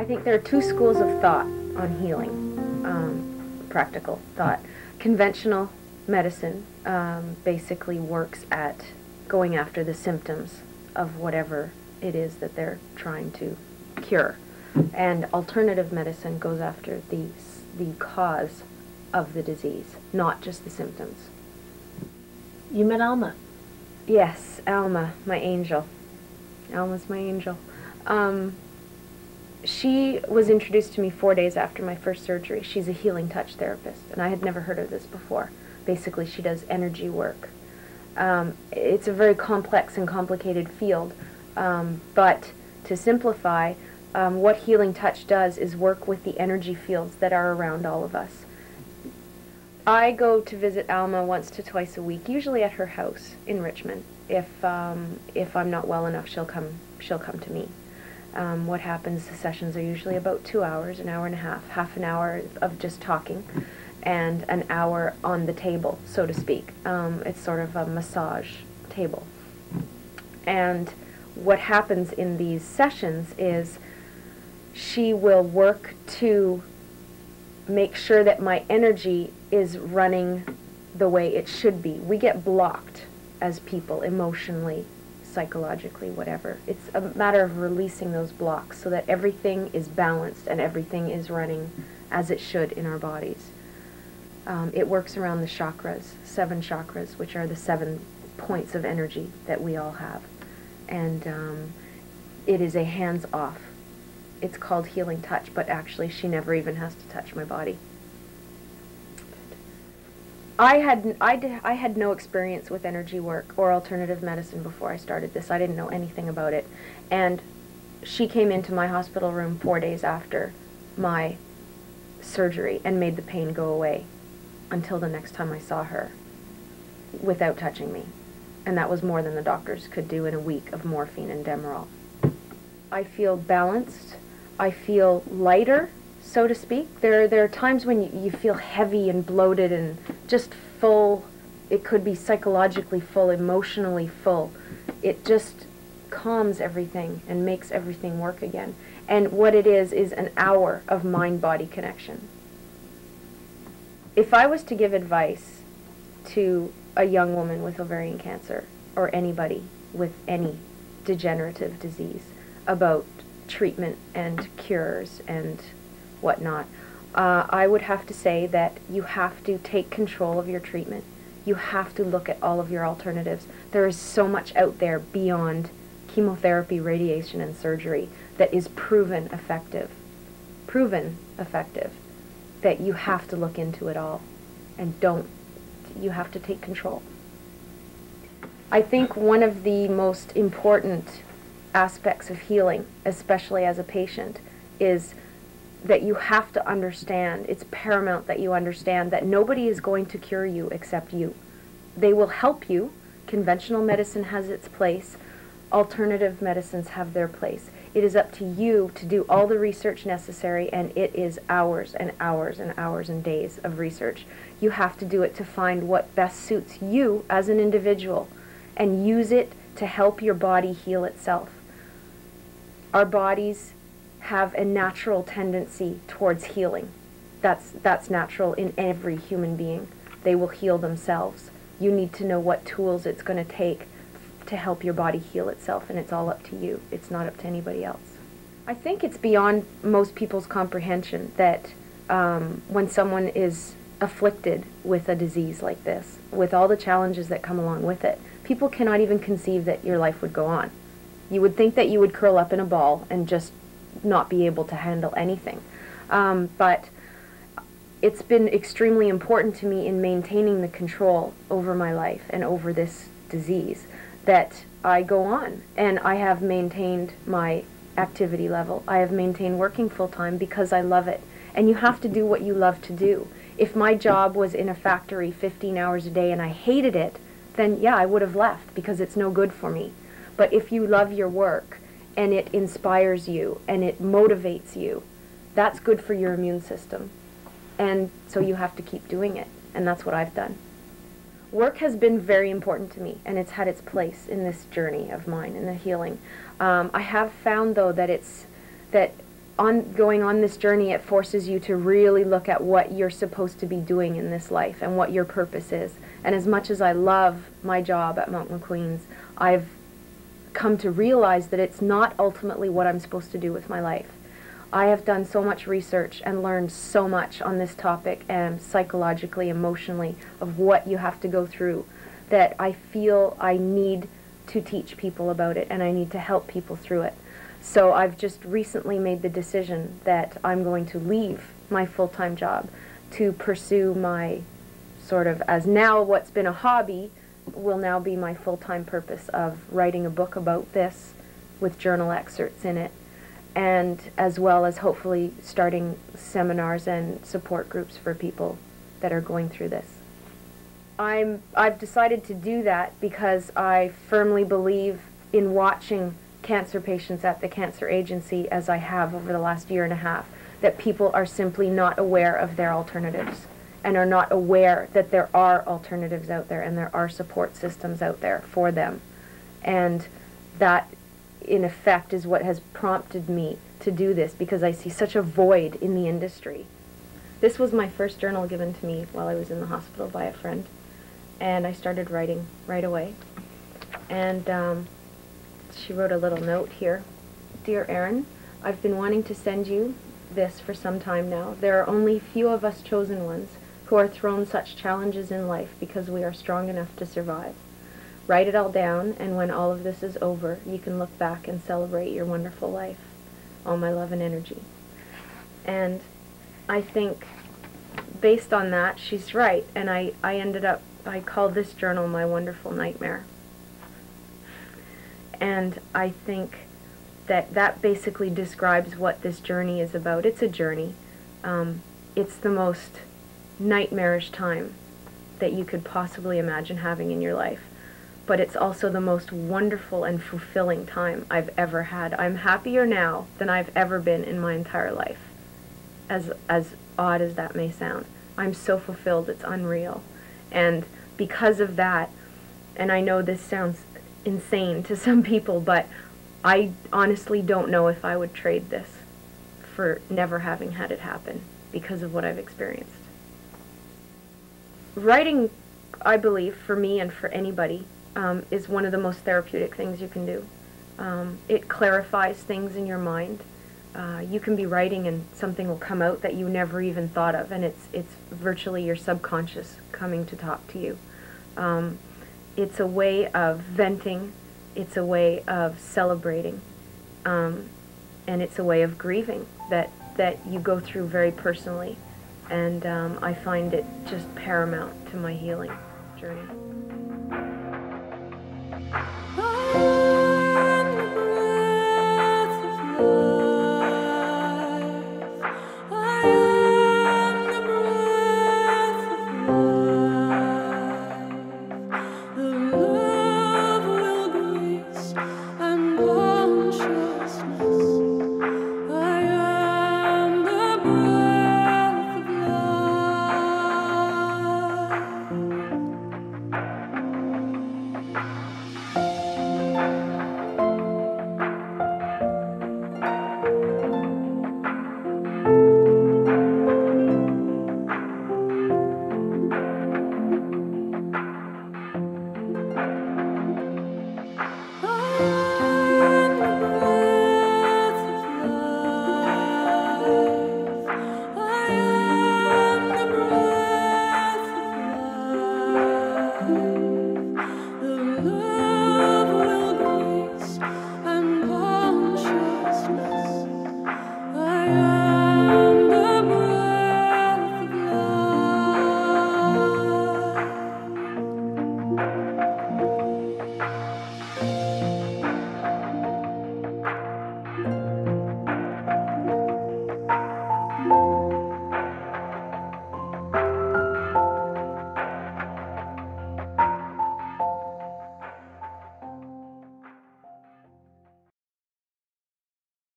I think there are two schools of thought on healing, practical thought. Conventional medicine basically works at going after the symptoms of whatever it is that they're trying to cure. And alternative medicine goes after the cause of the disease, not just the symptoms. You met Alma. Yes, Alma, my angel. Alma's my angel. She was introduced to me 4 days after my first surgery. She's a healing touch therapist, and I had never heard of this before. Basically, she does energy work. It's a very complex and complicated field, but to simplify, what healing touch does is work with the energy fields that are around all of us. I go to visit Alma once to twice a week, usually at her house in Richmond. If I'm not well enough, she'll come to me. What happens, the sessions are usually about 2 hours, an hour and a half an hour of just talking, and an hour on the table, so to speak. It's sort of a massage table. And what happens in these sessions is she will work to make sure that my energy is running the way it should be. We get blocked as people, emotionally, psychologically, whatever. It's a matter of releasing those blocks so that everything is balanced and everything is running as it should in our bodies. It works around the chakras, 7 chakras, which are the 7 points of energy that we all have. And it is a hands-off. It's called healing touch, but actually she never even has to touch my body. I had no experience with energy work or alternative medicine before I started this. I didn't know anything about it. And she came into my hospital room 4 days after my surgery and made the pain go away until the next time I saw her without touching me. And that was more than the doctors could do in a week of morphine and Demerol. I feel balanced. I feel lighter, so to speak. There are times when you feel heavy and bloated and just full. It could be psychologically full, emotionally full. It just calms everything and makes everything work again. And what it is an hour of mind-body connection. If I was to give advice to a young woman with ovarian cancer, or anybody with any degenerative disease, about treatment and cures and whatnot, I would have to say that you have to take control of your treatment. You have to look at all of your alternatives. There is so much out there beyond chemotherapy, radiation, and surgery that is proven effective, that you have to look into it all, and you have to take control. I think one of the most important aspects of healing, especially as a patient, is that you have to understand, it's paramount that you understand that nobody is going to cure you except you. They will help you. Conventional medicine has its place. Alternative medicines have their place. It is up to you to do all the research necessary, and it is hours and hours and hours and days of research. You have to do it to find what best suits you as an individual and use it to help your body heal itself. Our bodies have a natural tendency towards healing. That's natural in every human being. They will heal themselves. You need to know what tools it's going to take to help your body heal itself, and it's all up to you. It's not up to anybody else. I think it's beyond most people's comprehension that when someone is afflicted with a disease like this, with all the challenges that come along with it, people cannot even conceive that your life would go on. You would think that you would curl up in a ball and just not be able to handle anything. But it's been extremely important to me in maintaining the control over my life and over this disease that I go on, and I have maintained my activity level. I have maintained working full-time because I love it. And you have to do what you love to do. If my job was in a factory 15 hours a day and I hated it, then yeah, I would have left because it's no good for me. But if you love your work and it inspires you and it motivates you, that's good for your immune system. And so you have to keep doing it, and that's what I've done. Work has been very important to me, and it's had its place in this journey of mine, in the healing. I have found, though, that going on this journey, it forces you to really look at what you're supposed to be doing in this life and what your purpose is. And as much as I love my job at Mount McQueen's, I've come to realize that it's not ultimately what I'm supposed to do with my life. I have done so much research and learned so much on this topic, and psychologically, emotionally, of what you have to go through, that I feel I need to teach people about it, and I need to help people through it. So I've just recently made the decision that I'm going to leave my full-time job to pursue my sort of, as now what's been a hobby, will now be my full-time purpose of writing a book about this with journal excerpts in it, and as well as hopefully starting seminars and support groups for people that are going through this. I've decided to do that because I firmly believe in watching cancer patients at the cancer agency, as I have over the last year and a half, that people are simply not aware of their alternatives and are not aware that there are alternatives out there and there are support systems out there for them. And that, in effect, is what has prompted me to do this, because I see such a void in the industry. This was my first journal given to me while I was in the hospital by a friend, and I started writing right away. And she wrote a little note here. Dear Erin, I've been wanting to send you this for some time now. There are only few of us chosen ones who are thrown such challenges in life because we are strong enough to survive. Write it all down, and when all of this is over, you can look back and celebrate your wonderful life. All my love and energy. And I think, based on that, she's right. And I called this journal my wonderful nightmare. And I think that that basically describes what this journey is about. It's a journey. It's the most nightmarish time that you could possibly imagine having in your life. But it's also the most wonderful and fulfilling time I've ever had. I'm happier now than I've ever been in my entire life, as odd as that may sound. I'm so fulfilled, it's unreal. And because of that, and I know this sounds insane to some people, but I honestly don't know if I would trade this for never having had it happen because of what I've experienced. Writing, I believe, for me and for anybody, is one of the most therapeutic things you can do. It clarifies things in your mind. You can be writing and something will come out that you never even thought of, and it's virtually your subconscious coming to talk to you. It's a way of venting, it's a way of celebrating, and it's a way of grieving that you go through very personally. And I find it just paramount to my healing journey.